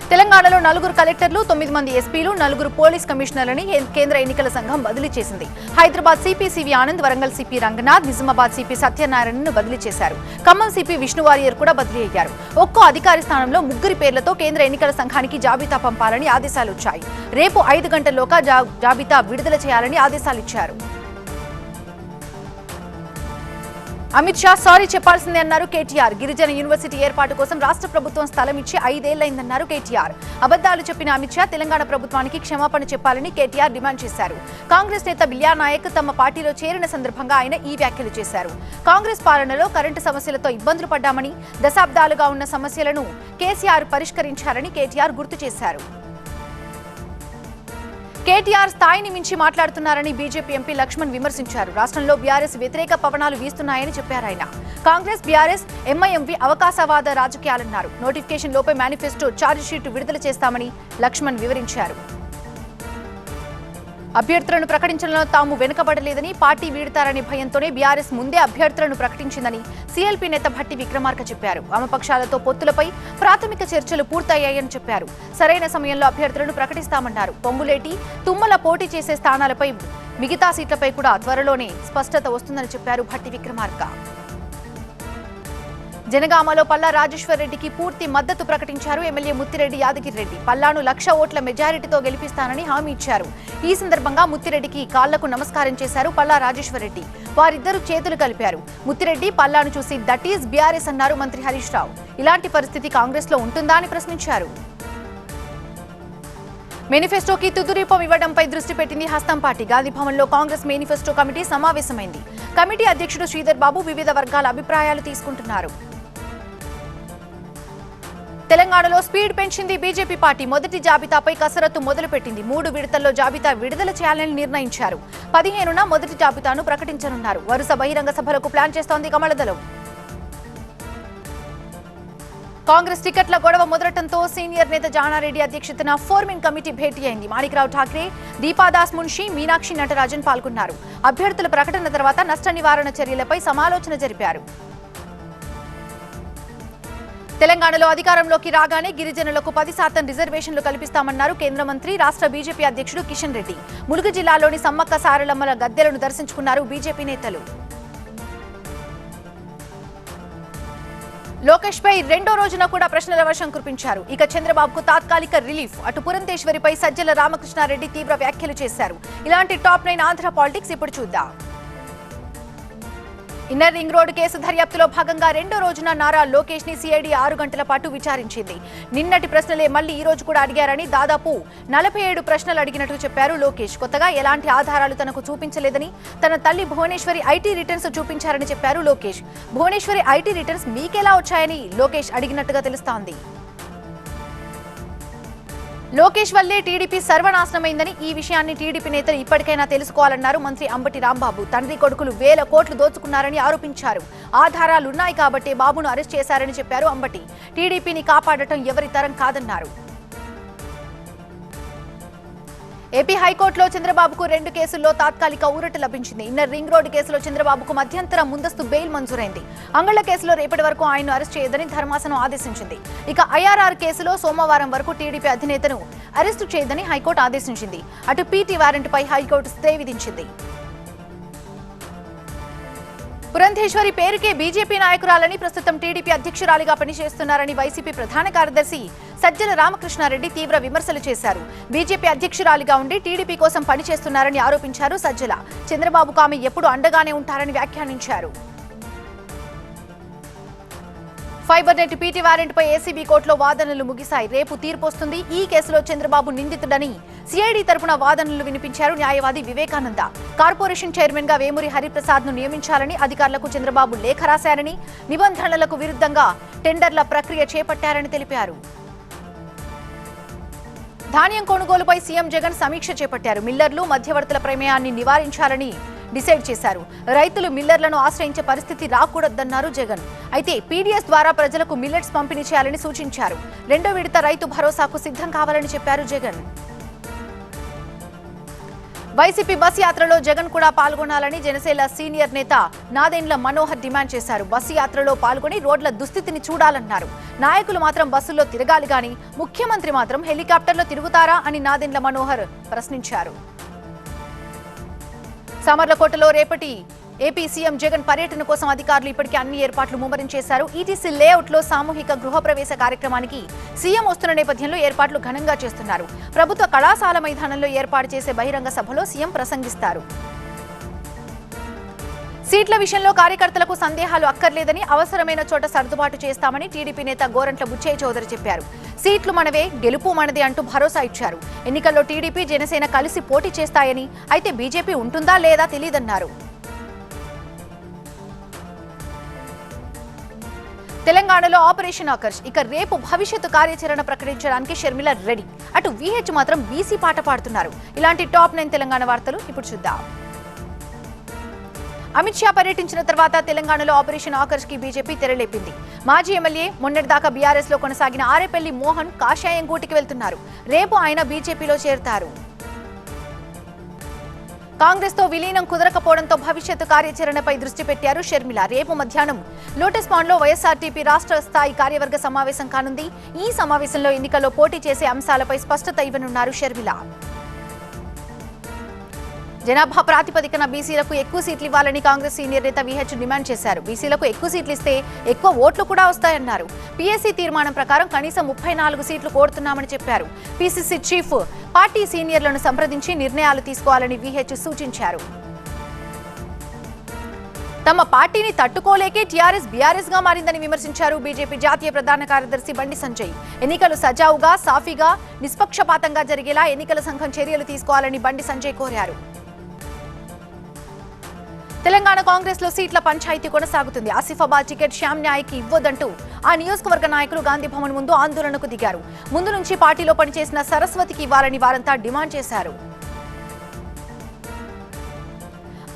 తెలంగాణలో 4 కలెక్టర్లు 9 మంది ఎస్పీలు 4 పోలీస్ కమిషనర్లని కేంద్ర ఎన్నికల సంఘం బదిలీ చేసింది. Hyderabad CP CV Anand, Warangal CP Ranganath, Nizamabad CP సత్యనారాయణను బదిలీ చేశారు. ఖమ్మం సిపి విష్ణువారియర్ కూడా బదిలీ అయ్యారు. ఒక్కో అధికారి స్థానంలో 3 పేర్లతో కేంద్ర ఎన్నికల సంఘానికి జాబితా పంపాలని ఆదేశాలు వచ్చాయి. రేపు 5 గంటల్లోగా జాబితా విడుదల చేయాలని ఆదేశాలు ఇచ్చారు. అమిత్ షా సారీ చెప్పాల్సిందే అన్నారు కేటీఆర్. గిరిజన యూనివర్సిటీ ఏర్పాటు కోసం రాష్ట్ర ప్రభుత్వం స్థలం ఇచ్చి 5 ఏళ్లైందన్నారు కేటీఆర్. అబద్దాలు చెప్పిన అమిత్ షా తెలంగాణ ప్రభుత్వానికి క్షమాపణ చెప్పాలని కేటీఆర్ డిమాండ్ చేశారు. కాంగ్రెస్ నేత బిల్యా నాయక్ తమ పార్టీలో చేరిన సందర్భంగా ఆయన ఈ వ్యాఖ్యలు చేశారు. కాంగ్రెస్ పాలనలో కరెంటు సమస్యలతో ఇబ్బందులు పడ్డామని, దశాబ్దాలుగా ఉన్న సమస్యలను కేసీఆర్ పరిష్కరించారని కేటీఆర్ గుర్తు చేశారు. కేటీఆర్ స్థాయిని మించి మాట్లాడుతున్నారని బీజేపీ ఎంపీ లక్ష్మణ్ విమర్శించారు. రాష్ట్రంలో బీఆర్ఎస్ వ్యతిరేక పవనాలు వీస్తున్నాయని చెప్పారు ఆయన. కాంగ్రెస్, బీఆర్ఎస్, ఎంఐఎంవి అవకాశవాద రాజకీయాలన్నారు. నోటిఫికేషన్ లోపే మేనిఫెస్టో ఛార్జిషీట్ విడుదల చేస్తామని లక్ష్మణ్ వివరించారు. అభ్యర్థులను ప్రకటించడంలో తాము వెనుకబడలేదని, పార్టీ వీడతారనే భయంతోనే బీఆర్ఎస్ ముందే అభ్యర్థులను ప్రకటించిందని సీఎల్పీ నేత భట్టి విక్రమార్క చెప్పారు. వామపక్షాలతో పొత్తులపై ప్రాథమిక చర్చలు పూర్తయ్యాయని చెప్పారు. సరైన సమయంలో అభ్యర్థులను ప్రకటిస్తామన్నారు. పొంగులేటి, తుమ్మల పోటీ చేసే స్థానాలపై, మిగతా సీట్లపై కూడా త్వరలోనే స్పష్టత వస్తుందని చెప్పారు భట్టి విక్రమార్క. జనగామలో పల్లా రాజేశ్వర్ రెడ్డికి పూర్తి మద్దతు ప్రకటించారు ఎమ్మెల్యే ముత్తిరెడ్డి యాదగిరి రెడ్డి. పల్లాను 1,00,000 ఓట్ల మెజారిటీతో గెలిపిస్తానని హామీ ఇచ్చారు. ఈ సందర్భంగా ముత్తిరెడ్డికి కాళ్లకు నమస్కారం చేశారు పల్లా రాజేశ్వర్ రెడ్డి. వారిద్దరూ చేతులు కలిపారు. ముత్తిరెడ్డి పల్లాను చూసి దట్ ఈజ్ బీఆర్ఎస్ అన్నారు మంత్రి హరీష్ రావు. ఇలాంటి పరిస్థితి కాంగ్రెస్ లో ఉంటుందా అని ప్రశ్నించారు. మేనిఫెస్టోకి తుదిరూపం ఇవ్వడంపై దృష్టి పెట్టింది హస్తం పార్టీ. గాంధీభవన్లో కాంగ్రెస్ మేనిఫెస్టో కమిటీ సమావేశమైంది. కమిటీ అధ్యక్షుడు శ్రీధర్ బాబు వివిధ వర్గాల అభిప్రాయాలు తీసుకుంటున్నారు. తెలంగాణలో స్పీడ్ పెంచింది బీజేపీ పార్టీ. మొదటి జాబితాపై కసరత్తు మొదలుపెట్టింది. 3 విడతల్లో జాబితా విడుదల చేయాలని నిర్ణయించారు. 15న మొదటి జాబితాను ప్రకటించనున్నారు. వరుస బహిరంగ సభలకు ప్లాన్ చేస్తోంది కమలదళం. కాంగ్రెస్ టికెట్ల గొడవ మొదలటంతో సీనియర్ నేత జానారెడ్డి అధ్యక్షతన ఫోర్మిన్ కమిటీ భేటీ అయింది. మాణిక్రావు ఠాక్రే, దీపాదాస్ మున్షి, మీనాక్షి నటరాజన్ పాల్గొన్నారు. అభ్యర్థుల ప్రకటన తర్వాత నష్ట నివారణ చర్యలపై సమాలోచన జరిపారు. తెలంగాణలో అధికారంలోకి రాగానే గిరిజనులకు 10% రిజర్వేషన్లు కల్పిస్తామన్నారు కేంద్ర మంత్రి, రాష్ట్ర బీజేపీ అధ్యక్షుడు కిషన్ రెడ్డి. ములుగు జిల్లాలోని సమ్మక్క సారలమ్మల గద్దెలను దర్శించుకున్నారు బీజేపీ నేతలు. లోకేష్ పై 2వ రోజున కూడా ప్రశ్నల వర్షం కురిపించారు. ఇక చంద్రబాబుకు తాత్కాలిక రిలీఫ్. అటు పురంధేశ్వరిపై సజ్జల రామకృష్ణారెడ్డి తీవ్ర వ్యాఖ్యలు చేశారు. ఇలాంటి టాప్ 9 ఆంధ్ర పాలిటిక్స్ ఇప్పుడు చూద్దాం. ఇన్నర్ రింగ్ రోడ్డు కేసు దర్యాప్తులో భాగంగా 2వ రోజున నారా లోకేష్ ని సిఐడి 6 గంటల పాటు విచారించింది. నిన్నటి ప్రశ్నలే మళ్లీ ఈ రోజు కూడా అడిగారని, దాదాపు 47 ప్రశ్నలు అడిగినట్టు చెప్పారు లోకేష్. కొత్తగా ఎలాంటి ఆధారాలు తనకు చూపించలేదని, తన తల్లి భువనేశ్వరి ఐటీ రిటర్న్స్ చూపించారని చెప్పారు లోకేష్. భువనేశ్వరి ఐటీ రిటర్న్స్ మీకెలా వచ్చాయని లోకేష్ అడిగినట్టుగా తెలుస్తోంది. లోకేష్ వల్లే టీడీపీ సర్వనాశనమైందని, ఈ విషయాన్ని టీడీపీ నేతలు ఇప్పటికైనా తెలుసుకోవాలన్నారు మంత్రి అంబటి రాంబాబు. తండ్రి కొడుకులు వేల కోట్లు దోచుకున్నారని ఆరోపించారు. ఆధారాలున్నాయి కాబట్టే బాబును అరెస్ట్ చేశారని చెప్పారు అంబటి. టీడీపీని కాపాడటం ఎవరి తరం కాదన్నారు. ఏపీ హైకోర్టులో చంద్రబాబుకు 2 కేసుల్లో తాత్కాలిక ఊరట లభించింది. ఇన్నర్ రింగ్ రోడ్డు కేసులో చంద్రబాబుకు మధ్యంతర ముందస్తు బెయిల్ మంజూరైంది. అంగళ్ల కేసులో రేపటి వరకు ఆయన్ను అరెస్ట్ చేయదని ధర్మాసనం ఆదేశించింది. ఇక ఐఆర్ఆర్ కేసులో సోమవారం వరకు టీడీపీ అధినేతను అరెస్టు చేయదని హైకోర్టు ఆదేశించింది. అటు పీటీ వారెంట్పై హైకోర్టు స్టే విధించింది. పురంధేశ్వరి పేరుకే బీజేపీ నాయకురాలని, ప్రస్తుతం టీడీపీ అధ్యక్షురాలిగా పనిచేస్తున్నారని వైసీపీ ప్రధాన కార్యదర్శి సజ్జల రామకృష్ణారెడ్డి తీవ్ర విమర్శలు చేశారు. బీజేపీ అధ్యక్షురాలిగా ఉండి టీడీపీ కోసం పనిచేస్తున్నారని ఆరోపించారు సజ్జల. చంద్రబాబుకు ఆమె ఎప్పుడు అండగానే ఉంటారని వ్యాఖ్యానించారు. ఫైబర్ నెట్ పీటీ వారెంట్పై ఏసీబీ కోర్టులో వాదనలు ముగిశాయి. రేపు తీర్పు వస్తుంది. ఈ కేసులో చంద్రబాబు నిందితుడని సిఐడి తరపున వాదనలు వినిపించారు న్యాయవాది వివేకానంద. కార్పొరేషన్ చైర్మన్ గా వేమూరి హరిప్రసాద్ ను నియమించాలని అధికారులకు చంద్రబాబు లేఖ రాశారని, నిబంధనలకు విరుద్ధంగా టెండర్ల ప్రక్రియ చేపట్టారని తెలిపారు. ధాన్యం కొనుగోలుపై సీఎం జగన్ సమీక్ష చేపట్టారు. మిల్లర్లు, మధ్యవర్తుల ప్రమేయాన్ని నివారించాలని డిసైడ్ చేశారు. రైతులు మిల్లర్లను ఆశ్రయించే పరిస్థితి రాకూడదన్నారు జగన్. అయితే పీడీఎస్ ద్వారా ప్రజలకు మిల్లెట్స్ పంపిణీ చేయాలని సూచించారు. 2వ విడత రైతు భరోసాకు సిద్ధం కావాలని చెప్పారు జగన్. వైసీపీ బస్ యాత్రలో జగన్ కూడా పాల్గొనాలని జనసేన సీనియర్ నేత నాదెండ్ల మనోహర్ డిమాండ్ చేశారు. బస్ యాత్రలో పాల్గొని రోడ్ల దుస్థితిని చూడాలన్నారు. నాయకులు మాత్రం బస్సుల్లో తిరగాలి గాని ముఖ్యమంత్రి మాత్రం హెలికాప్టర్లో తిరుగుతారా అని నాదెండ్ల మనోహర్ ప్రశ్నించారు. సామర్లకోటలో రేపటి ఏపీ సీఎం జగన్ పర్యటన కోసం అధికారులు ఇప్పటికే అన్ని ఏర్పాట్లు ముమ్మరం చేశారు. ఈటీసీ లేఅవుట్ లో సామూహిక గృహప్రవేశ కార్యక్రమానికి సీఎం వస్తున్న నేపథ్యంలో ఏర్పాట్లు ఘనంగా చేస్తున్నారు. ప్రభుత్వ కళాశాల మైదానంలో ఏర్పాటు చేసే బహిరంగ సభలో సీఎం ప్రసంగిస్తారు. సీట్ల విషయంలో కార్యకర్తలకు సందేహాలు అక్కర్లేదని, అవసరమైన చోట సర్దుబాటు చేస్తామని టీడీపీ నేత గోరంట్ల బుచ్చయ్య చౌదరి చెప్పారు. సీట్లు మనవే, గెలుపు మనదే అంటూ భరోసా ఇచ్చారు. ఎన్నికల్లో టీడీపీ జనసేన కలిసి పోటీ చేస్తాయని, అయితే బీజేపీ ఉంటుందా లేదా తెలియదన్నారు. తెలంగాణలో ఆపరేషన్ ఆకర్ష్, ఇక రేపు భవిష్యత్తు కార్యాచరణ ప్రకటించడానికి షర్మిల రెడీ. అటు వీహెచ్ మాత్రం బీసీ పాట పాడుతున్నారు. ఇలాంటి టాప్ 9 తెలంగాణ వార్తలు ఇప్పుడు చూద్దాం. అమిత్ షా పర్యటించిన తర్వాత తెలంగాణలో ఆపరేషన్ ఆకర్ష్ కి బీజేపీ తెరలేపింది. మాజీ ఎమ్మెల్యే మొన్నటిదాకా బీఆర్ఎస్ లో కొనసాగిన ఆరేపల్లి మోహన్ కాషాయం గూటికి వెళ్తున్నారు. రేపు ఆయన బీజేపీలో చేరుతారు. కాంగ్రెస్ తో విలీనం కుదరకపోవడంతో భవిష్యత్తు కార్యాచరణపై దృష్టి పెట్టారు షర్మిల. రేపు మధ్యాహ్నం లోటస్ పాండ్ లో వైఎస్ఆర్టీపీ రాష్ట్ర స్థాయి కార్యవర్గ సమావేశం కానుంది. ఈ సమావేశంలో ఎన్నికల్లో పోటీ చేసే అంశాలపై స్పష్టత ఇవ్వనున్నారు షర్మిల. జనాభా ప్రాతిపదికన బీసీలకు ఎక్కువ సీట్లు ఇవ్వాలని కాంగ్రెస్ సీనియర్ నేత వీహెచ్ డిమాండ్ చేశారు. బీసీలకు ఎక్కువ సీట్లు ఇస్తే ఎక్కువ ఓట్లు కూడా వస్తాయన్నారు. పీఎస్సీ తీర్మానం ప్రకారం కనీసం 34 సీట్లు కోరుతున్నామని చెప్పారు. పీసీసీ చీఫ్ పార్టీ సీనియర్లను సంప్రదించి నిర్ణయాలు తీసుకోవాలని వీహెచ్ సూచించారు. తమ పార్టీని తట్టుకోలేకే టీఆర్ఎస్ బీఆర్ఎస్ గా మారిందని విమర్శించారు బీజేపీ జాతీయ ప్రధాన కార్యదర్శి బండి సంజయ్. ఎన్నికలు సజావుగా, సాఫీగా, నిష్పక్షపాతంగా జరిగేలా ఎన్నికల సంఘం చర్యలు తీసుకోవాలని బండి సంజయ్ కోరారు. తెలంగాణ కాంగ్రెస్ లో సీట్ల పంచాయతీ కొనసాగుతుంది. ఆసిఫాబాద్ టికెట్ శ్యామ్ న్యాయ్కి ఇవ్వొద్దంటూ ఆ నియోజకవర్గ నాయకులు గాంధీ భవన్ ముందు ఆందోళనకు దిగారు. ముందు నుంచి పార్టీలో పనిచేసిన సరస్వతికి ఇవ్వాలని వారంతా డిమాండ్ చేశారు.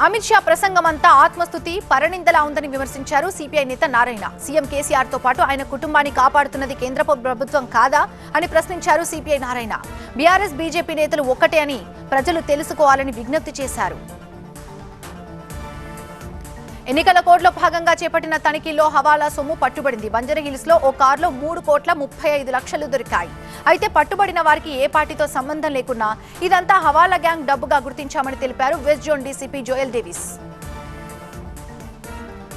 అమిత్ షా ప్రసంగమంతా ఆత్మస్తుతి, పరనిందలా ఉందని విమర్శించారు సిపిఐ నేత నారాయణ. సీఎం కేసీఆర్ తో పాటు ఆయన కుటుంబాన్ని కాపాడుతున్నది కేంద్ర ప్రభుత్వం కాదా అని ప్రశ్నించారు సిపిఐ నారాయణ. బీఆర్ఎస్ బీజేపీ నేతలు ఒక్కటే అని ప్రజలు తెలుసుకోవాలని విజ్ఞప్తి చేశారు. ఎన్నికల కోడ్లో భాగంగా చేపట్టిన తనిఖీల్లో హవాలా సొమ్ము పట్టుబడింది. బంజారాహిల్స్ లో ఓ కారులో 3,35,00,000 దొరికాయి. అయితే పట్టుబడిన వారికి ఏ పార్టీతో సంబంధం లేకున్నా ఇదంతా హవాలా గ్యాంగ్ డబ్బుగా గుర్తించామని తెలిపారు west zone DCP Joel Davis.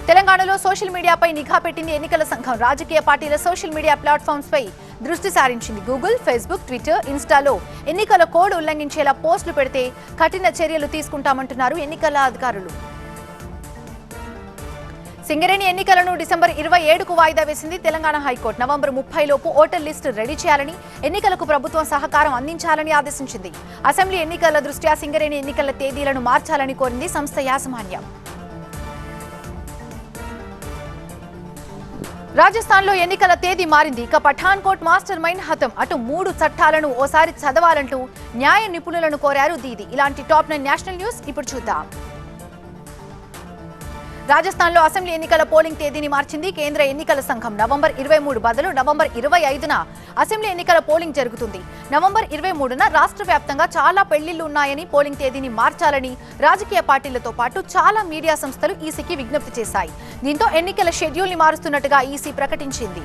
తెలంగాణలో సోషల్ మీడియాపై నిఘా పెట్టింది ఎన్నికల సంఘం. రాజకీయ పార్టీల సోషల్ మీడియా ప్లాట్ఫామ్స్ పై దృష్టి సారించింది. గూగుల్, ఫేస్బుక్, ట్విట్టర్, ఇన్స్టాలో ఎన్నికల కోడ్ ఉల్లంఘించేలా పోస్టులు పెడితే కఠిన చర్యలు తీసుకుంటామంటున్నారు ఎన్నికల అధికారులు. సింగరేణి ఎన్నికలను డిసెంబర్ 27కు వాయిదా వేసింది తెలంగాణ హైకోర్టు. నవంబర్ 30 లోపు ఓటర్ లిస్టు రెడీ చేయాలని, ఎన్నికలకు ప్రభుత్వం సహకారం అందించాలని ఆదేశించింది. అసెంబ్లీ ఎన్నికల దృష్ట్యా సింగరేణి ఎన్నికల తేదీలను మార్చాలని కోరింది సంస్థ యాజమాన్యం. రాజస్థాన్ లో ఎన్నికల తేదీ మారింది. ఇక పఠాన్కోట్ మాస్టర్ మైండ్ హతం. అటు 3 చట్టాలను ఓసారి చదవాలంటూ న్యాయ నిపుణులను కోరారు దీది. ఇలాంటి టాప్ 9 నేషనల్ న్యూస్ ఇప్పుడు చూద్దాం. రాజస్థాన్ లో అసెంబ్లీ ఎన్నికల పోలింగ్ తేదీని మార్చింది కేంద్ర ఎన్నికల సంఘం. నవంబర్ 23 బదులు నవంబర్ 25న అసెంబ్లీ ఎన్నికల పోలింగ్ జరుగుతుంది. నవంబర్ 23న రాష్ట్ర వ్యాప్తంగా చాలా పెళ్లిళ్లు ఉన్నాయని పోలింగ్ తేదీని మార్చాలని రాజకీయ పార్టీలతో పాటు చాలా మీడియా సంస్థలు ఈసీకి విజ్ఞప్తి చేశాయి. దీంతో ఎన్నికల షెడ్యూల్ ని మారుస్తున్నట్టుగా ఈసీ ప్రకటించింది.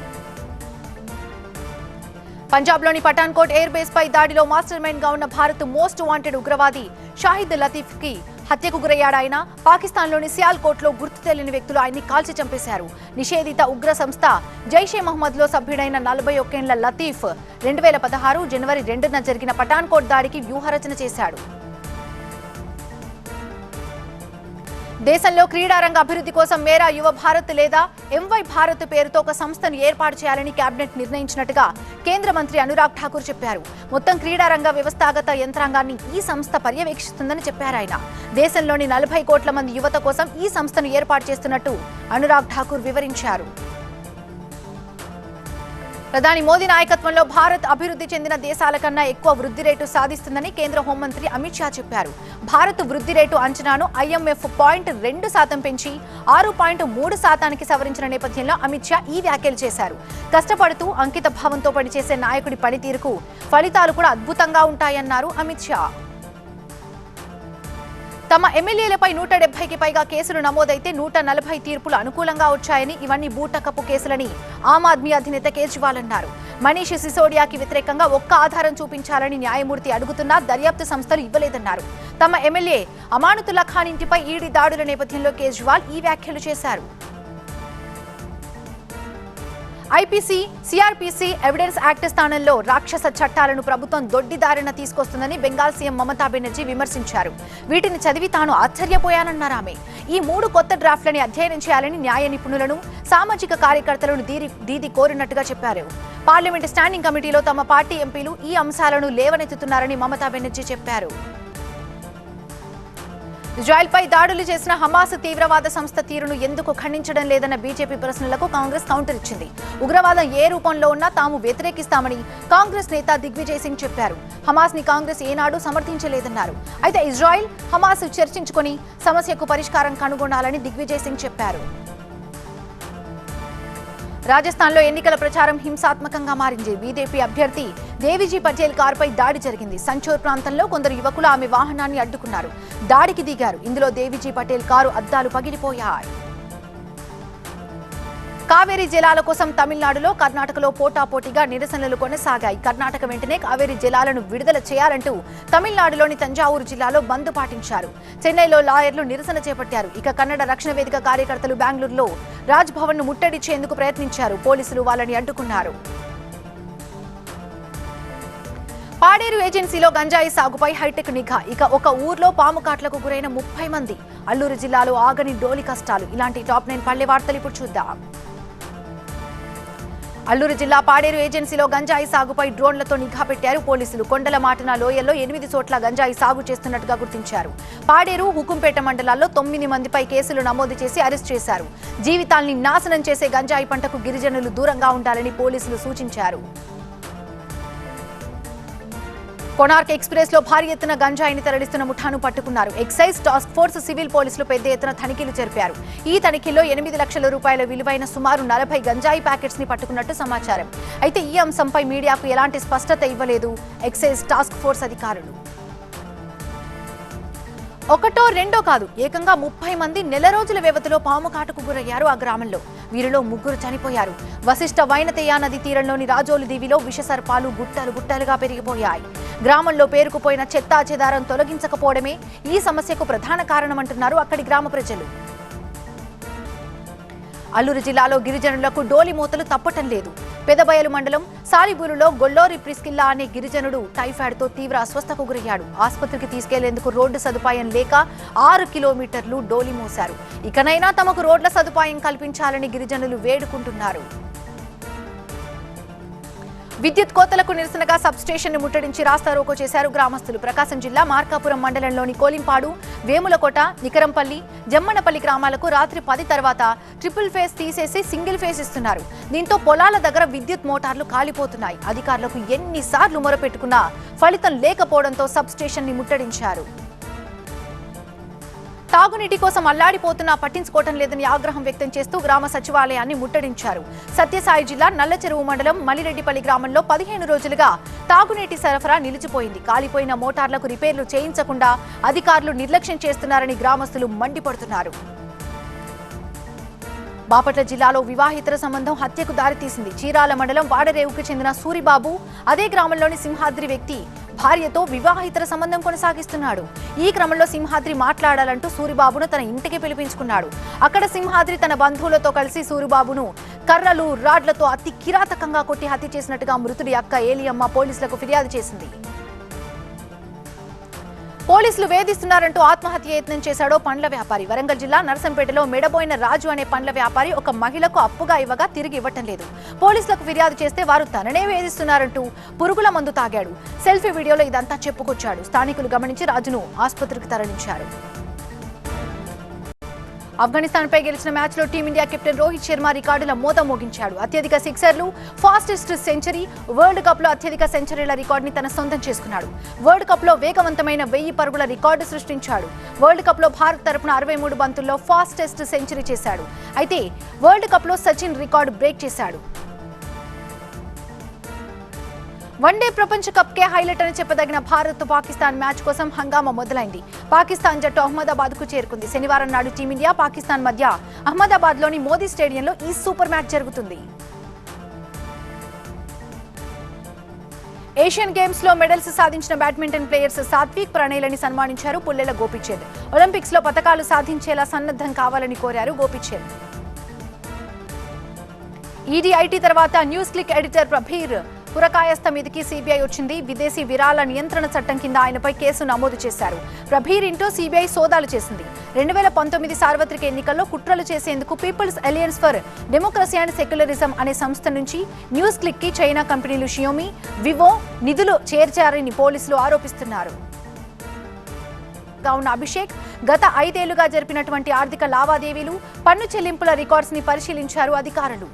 పంజాబ్లోని పఠాన్కోట్ ఎయిర్ బేస్ పై దాడిలో మాస్టర్ మైండ్ గా ఉన్న భారత్ మోస్ట్ వాంటెడ్ ఉగ్రవాది షాహిద్ లతీఫ్ కి హత్యకు గురయ్యాడు. ఆయన పాకిస్తాన్లోని సియాల్కోట్ లో గుర్తు తెలియని వ్యక్తులు ఆయన్ని కాల్చి చంపేశారు. నిషేధిత ఉగ్ర సంస్థ జైషే మహమ్మద్ లో సభ్యుడైన 41 ఏళ్ల లతీఫ్ 2016 జనవరి 2న జరిగిన పఠాన్కోట్ దాడికి వ్యూహరచన చేశాడు. దేశంలో క్రీడారంగ అభివృద్ధి కోసం మేరా యువ భారత్ లేదా ఎంవై భారత్ పేరుతో ఒక సంస్థను ఏర్పాటు చేయాలని కేబినెట్ నిర్ణయించినట్టుగా కేంద్ర మంత్రి అనురాగ్ ఠాకూర్ చెప్పారు. మొత్తం క్రీడారంగ వ్యవస్థాగత యంత్రాంగాన్ని ఈ సంస్థ పర్యవేక్షిస్తుందని చెప్పారు ఆయన. దేశంలోని 40 కోట్ల మంది యువత కోసం ఈ సంస్థను ఏర్పాటు చేస్తున్నట్టు అనురాగ్ ఠాకూర్ వివరించారు. ప్రధాని మోదీ నాయకత్వంలో భారత్ అభివృద్ధి చెందిన దేశాల కన్నా ఎక్కువ వృద్ధి రేటు సాధిస్తుందని కేంద్ర హోంమంత్రి అమిత్ షా చెప్పారు. భారత్ వృద్ధి రేటు అంచనాను IMF 0.2% పెంచి 6.3% సవరించిన నేపథ్యంలో అమిత్ షా ఈ వ్యాఖ్యలు చేశారు. కష్టపడుతూ అంకిత భావంతో పనిచేసే నాయకుడి పనితీరుకు ఫలితాలు కూడా అద్భుతంగా ఉంటాయన్నారు అమిత్ షా. తమ ఎమ్మెల్యేలపై 170కి పైగా కేసులు నమోదైతే 140 తీర్పులు అనుకూలంగా వచ్చాయని, ఇవన్నీ బూటకపు కేసులని ఆమ్ ఆద్మీ అధినేత కేజ్రీవాల్ అన్నారు. మనీష్ సిసోడియాకి వ్యతిరేకంగా ఒక్క ఆధారం చూపించాలని న్యాయమూర్తి అడుగుతున్నా దర్యాప్తు సంస్థలు ఇవ్వలేదన్నారు. తమ ఎమ్మెల్యే అమానుతుల్లా ఖాన్ ఇంటిపై ఈడీ దాడుల నేపథ్యంలో కేజ్రీవాల్ ఈ వ్యాఖ్యలు చేశారు. ఐపీసీ, సిఆర్పీసీ, ఎవిడెన్స్ యాక్ట్ స్థానంలో రాక్షస చట్టాలను ప్రభుత్వం దొడ్డిదారిన తీసుకొస్తుందని బెంగాల్ సీఎం మమతా బెనర్జీ విమర్శించారు. వీటిని చదివి తాను ఆశ్చర్యపోయానన్నారు ఆమె. ఈ 3 కొత్త డ్రాఫ్ట్లని అధ్యయనం చేయాలని న్యాయ నిపుణులను, సామాజిక కార్యకర్తలను దీది కోరినట్టుగా చెప్పారు. పార్లమెంట్ స్టాండింగ్ కమిటీలో తమ పార్టీ ఎంపీలు ఈ అంశాలను లేవనెత్తుతున్నారని మమతా బెనర్జీ చెప్పారు. ఇజ్రాయెల్పై దాడులు చేసిన హమాస్ తీవ్రవాద సంస్థ తీరును ఎందుకు ఖండించడం లేదన్న బీజేపీ ప్రశ్నలకు కాంగ్రెస్ కౌంటర్ ఇచ్చింది. ఉగ్రవాదం ఏ రూపంలో ఉన్నా తాము వ్యతిరేకిస్తామని కాంగ్రెస్ నేత దిగ్విజయ్ సింగ్ చెప్పారు. హమాస్ ని కాంగ్రెస్ ఏనాడు సమర్థించలేదన్నారు. అయితే ఇజ్రాయెల్, హమాస్ చర్చించుకుని సమస్యకు పరిష్కారం కనుగొనాలని దిగ్విజయ్ సింగ్ చెప్పారు. రాజస్థాన్లో ఎన్నికల ప్రచారం హింసాత్మకంగా మారింది. బీజేపీ అభ్యర్థి దేవిజీ పటేల్ కారుపై దాడి జరిగింది. సంచోర్ ప్రాంతంలో కొందరు యువకులు ఆమె వాహనాన్ని అడ్డుకున్నారు, దాడికి దిగారు. ఇందులో దేవిజీ పటేల్ కారు అద్దాలు పగిలిపోయాయి. కావేరీ జలాల కోసం తమిళనాడులో, కర్ణాటకలో పోటాపోటీగా నిరసనలు కొనసాగాయి. కర్ణాటక వెంటనే కావేరీ జలాలను విడుదల చేయాలంటూ తమిళనాడులోని తంజావూరు జిల్లాలో బంద్ పాటించారు. చెన్నైలో లాయర్లు నిరసన చేపట్టారు. ఇక కన్నడ రక్షణ వేదిక కార్యకర్తలు బెంగళూరులో రాజ్ భవన్ ను ముట్టడించేందుకు ప్రయత్నించారు. పోలీసులు వాళ్ళని అడ్డుకున్నారు. పాడేరు ఏజెన్సీలో గంజాయి సాగుపై హైటెక్ నిఘా. ఇక ఒక ఊర్లో పాము కాట్లకు గురైన 30 మంది. అల్లూరు జిల్లాలో ఆగని డోలి కష్టాలు. ఇలాంటి టాప్ 9 పల్లె వార్తలు ఇప్పుడు చూద్దాం. అల్లూరు జిల్లా పాడేరు ఏజెన్సీలో గంజాయి సాగుపై డ్రోన్లతో నిఘా పెట్టారు పోలీసులు. కొండల మాటన లోయల్లో 8 చోట్ల గంజాయి సాగు చేస్తున్నట్టుగా గుర్తించారు. పాడేరు, హుకుంపేట మండలాల్లో 9 మందిపై కేసులు నమోదు చేసి అరెస్ట్ చేశారు. జీవితాల్ని నాశనం చేసే గంజాయి పంటకు గిరిజనులు దూరంగా ఉండాలని పోలీసులు సూచించారు. కోనార్క్ ఎక్స్ప్రెస్ లో భారీ ఎత్తున గంజాయిని తరలిస్తున్న ముఠాను పట్టుకున్నారు. ఎక్సైజ్ టాస్క్ ఫోర్స్, సివిల్ పోలీసులు పెద్ద ఎత్తున తనిఖీలు జరిపారు. ఈ తనిఖీల్లో 8 లక్షల రూపాయల విలువైన సుమారు 40 గంజాయి ప్యాకెట్స్ ని పట్టుకున్నట్టు సమాచారం. అయితే ఈ అంశంపై మీడియాకు ఎలాంటి స్పష్టత ఇవ్వలేదు ఎక్సైజ్ టాస్క్ ఫోర్స్ అధికారులు. ఒకటో రెండో కాదు, ఏకంగా 30 మంది నెల రోజుల వ్యవధిలో పాము కాటుకు గురయ్యారు ఆ గ్రామంలో. వీరిలో 3 చనిపోయారు. వశిష్ఠ వైనతేయ నది తీరంలోని రాజోలు దీవిలో విషసర్పాలు గుట్టలు గుట్టలుగా పెరిగిపోయాయి. గ్రామంలో పేరుకుపోయిన చెత్తా చెదారం తొలగించకపోవడమే ఈ సమస్యకు ప్రధాన కారణమంటున్నారు అక్కడి గ్రామ ప్రజలు. అల్లూరు జిల్లాలో గిరిజనులకు డోలి మూతలు తప్పటం లేదు. పెదబయలు మండలం సాలిబూరులో గొల్లోరి ప్రిస్కిల్లా అనే గిరిజనుడు టైఫాయిడ్తో తీవ్ర అస్వస్థకు గురయ్యాడు. ఆసుపత్రికి తీసుకెళ్లేందుకు రోడ్డు సదుపాయం లేక 6 కిలోమీటర్లు డోలి మోశారు. ఇకనైనా తమకు రోడ్ల సదుపాయం కల్పించాలని గిరిజనులు వేడుకుంటున్నారు. విద్యుత్ కోతలకు నిరసనగా సబ్ స్టేషన్ ను ముట్టడించి రాస్తారోకో చేశారు గ్రామస్తులు. ప్రకాశం జిల్లా మార్కాపురం మండలంలోని కోలింపాడు, వేములకోట, నికరంపల్లి, జమ్మనపల్లి గ్రామాలకు రాత్రి 10 తర్వాత ట్రిపుల్ ఫేజ్ తీసేసి సింగిల్ ఫేజ్ ఇస్తున్నారు. దీంతో పొలాల దగ్గర విద్యుత్ మోటార్లు కాలిపోతున్నాయి. అధికారులకు ఎన్నిసార్లు మొరపెట్టుకున్నా ఫలితం లేకపోవడంతో సబ్ స్టేషన్ ని ముట్టడించారు. తాగునీటి కోసం అల్లాడిపోతున్నా పట్టించుకోవటం లేదని ఆగ్రహం వ్యక్తం చేస్తూ గ్రామ సచివాలయాన్ని ముట్టడించారు. సత్యసాయి జిల్లా నల్లచెరువు మండలం మలిరెడ్డిపల్లి గ్రామంలో 15 రోజులుగా తాగునీటి సరఫరా నిలిచిపోయింది. కాలిపోయిన మోటార్లకు రిపేర్లు చేయించకుండా అధికారులు నిర్లక్ష్యం చేస్తున్నారని గ్రామస్తులు మండిపడుతున్నారు. బాపట్ల జిల్లాలో వివాహితర సంబంధం హత్యకు దారితీసింది. చీరాల మండలం వాడరేవుకు చెందిన సూరిబాబు అదే గ్రామంలోని సింహాద్రి వ్యక్తి భార్యతో వివాహితర సంబంధం కొనసాగిస్తున్నాడు. ఈ క్రమంలో సింహాద్రి మాట్లాడాలంటూ సూరిబాబును తన ఇంటికి పిలిపించుకున్నాడు. అక్కడ సింహాద్రి తన బంధువులతో కలిసి సూరిబాబును కర్రలు, రాడ్లతో అతి కిరాతకంగా కొట్టి హత్య చేసినట్టుగా మృతుడి అక్క ఏలియమ్మ పోలీసులకు ఫిర్యాదు చేసింది. పోలీసులు వేధిస్తున్నారంటూ ఆత్మహత్య యత్నం చేశాడో పండ్ల వ్యాపారి. వరంగల్ జిల్లా నర్సంపేటలో మెడబోయిన రాజు అనే పండ్ల వ్యాపారి ఒక మహిళకు అప్పుగా ఇవ్వగా తిరిగి ఇవ్వటం లేదు. పోలీసులకు ఫిర్యాదు చేస్తే వారు తననే వేధిస్తున్నారంటూ పురుగుల మందు తాగాడు. సెల్ఫీ వీడియోలో ఇదంతా చెప్పుకొచ్చాడు. స్థానికులు గమనించి రాజును ఆసుపత్రికి తరలించారు. ఆఫ్ఘనిస్తాన్ పై గెలిచిన మ్యాచ్ లో టీమిండియా కెప్టెన్ రోహిత్ శర్మ రికార్డుల మోత మోగించాడు. అత్యధిక సిక్సర్లు, ఫాస్టెస్ట్ సెంచరీ, వరల్డ్ కప్ లో అత్యధిక సెంచరీల రికార్డుని తన సొంతం చేసుకున్నాడు. వరల్డ్ కప్ లో వేగవంతమైన 1000 పరుగుల రికార్డు సృష్టించాడు. వరల్డ్ కప్ లో భారత్ తరపున 63 బంతుల్లో ఫాస్టెస్ట్ సెంచరీ చేశాడు. అయితే వరల్డ్ కప్ లో సచిన్ రికార్డు బ్రేక్ చేశాడు. వన్డే ప్రపంచ కప్ కే హైలైట్ అని చెప్పదగిన భారత్ పాకిస్తాన్ మ్యాచ్ కోసం హంగామా మొదలైంది. పాకిస్తాన్ జట్టు అహ్మదాబాద్ కు చేరుకుంది. శనివారం నాడు టీమిండియా పాకిస్తాన్ మధ్య అహ్మదాబాద్ లోని మోదీ స్టేడియంలో ఈ సూపర్ మ్యాచ్ జరుగుతుంది. ఏషియన్ గేమ్స్ లో మెడల్స్ సాధించిన బ్యాడ్మింటన్ ప్లేయర్స్ సాత్విక్, ప్రణయ్లని సన్మానించారు పుల్లెల గోపిచంద్. ఒలింపిక్స్ లో పతకాలు సాధించేలా సన్నద్ధం కావాలని కోరారు గోపిచంద్. ఈడీ ఐటీ తర్వాత న్యూస్ క్లిక్ ఎడిటర్ ప్రభీర్ పురకాయస్థ మీదకి సిబిఐ వచ్చింది. విదేశీ విరాళ నియంత్రణ చట్టం కింద ఆయనపై కేసు నమోదు చేశారు. ప్రభీర్ ఇంటో సిబిఐ సోదాలు చేసింది. 2019 సార్వత్రిక ఎన్నికల్లో కుట్రలు చేసేందుకు People's Alliance for Democracy and Secularism అనే సంస్థ నుంచి న్యూస్ క్లిక్ కి చైనా కంపెనీలు షియోమి, వివో నిధులు చేర్చారని పోలీసులు ఆరోపిస్తున్నారు. ఉన్న అభిషేక్ గత 5 ఏళ్లుగా జరిపినటువంటి ఆర్థిక లావాదేవీలు, పన్ను చెల్లింపుల రికార్డ్స్ ని పరిశీలించారు అధికారులు.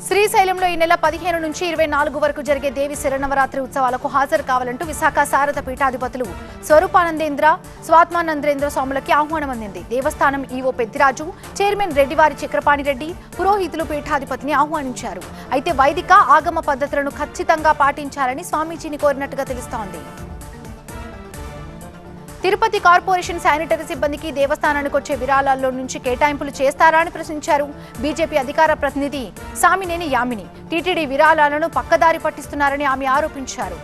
శ్రీశైలంలో ఈ నెల 15 నుంచి 24 వరకు జరిగే దేవి శరన్నవరాత్రి ఉత్సవాలకు హాజరు కావాలంటూ విశాఖ శారద పీఠాధిపతులు స్వరూపానందేంద్ర, స్వాత్మానందేంద్ర స్వాములకి ఆహ్వానం అందింది. దేవస్థానం ఈవో పెద్దిరాజు, చైర్మన్ రెడ్డివారి చక్రపాణిరెడ్డి, పురోహితులు పీఠాధిపతిని ఆహ్వానించారు. అయితే వైదిక ఆగమ పద్ధతులను ఖచ్చితంగా పాటించాలని స్వామీజీని కోరినట్టుగా తెలుస్తోంది. తిరుపతి కార్పొరేషన్ శానిటరీ సిబ్బందికి దేవస్థానానికి వచ్చే విరాళాల్లో నుంచి కేటాయింపులు చేస్తారా అని ప్రశ్నించారు బీజేపీ అధికార ప్రతినిధి సామినేని యామిని. టీటీడీ విరాళాలను పక్కదారి పట్టిస్తున్నారని ఆమె ఆరోపించారు.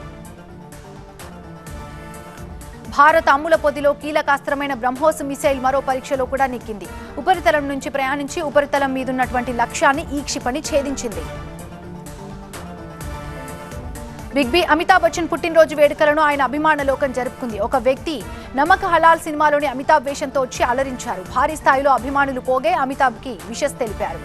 భారత అమ్ముల పొదిలో కీలకాస్త్రమైన బ్రహ్మోస్ మిసైల్ మరో పరీక్షలో కూడా నెక్కింది. ఉపరితలం నుంచి ప్రయాణించి ఉపరితలం మీదున్నటువంటి లక్ష్యాన్ని ఈ క్షిపణి ఛేదించింది. బిగ్ బి అమితాబ్ బచ్చన్ పుట్టినరోజు వేడుకలను ఆయన అభిమాన లోకం జరుపుకుంది. ఒక వ్యక్తి నమక్ హలాల్ సినిమాలోని అమితాబ్ వేషంతో వచ్చి అలరించారు. భారీ స్థాయిలో అభిమానులు పోగే అమితాబ్కి విషెస్ తెలిపారు.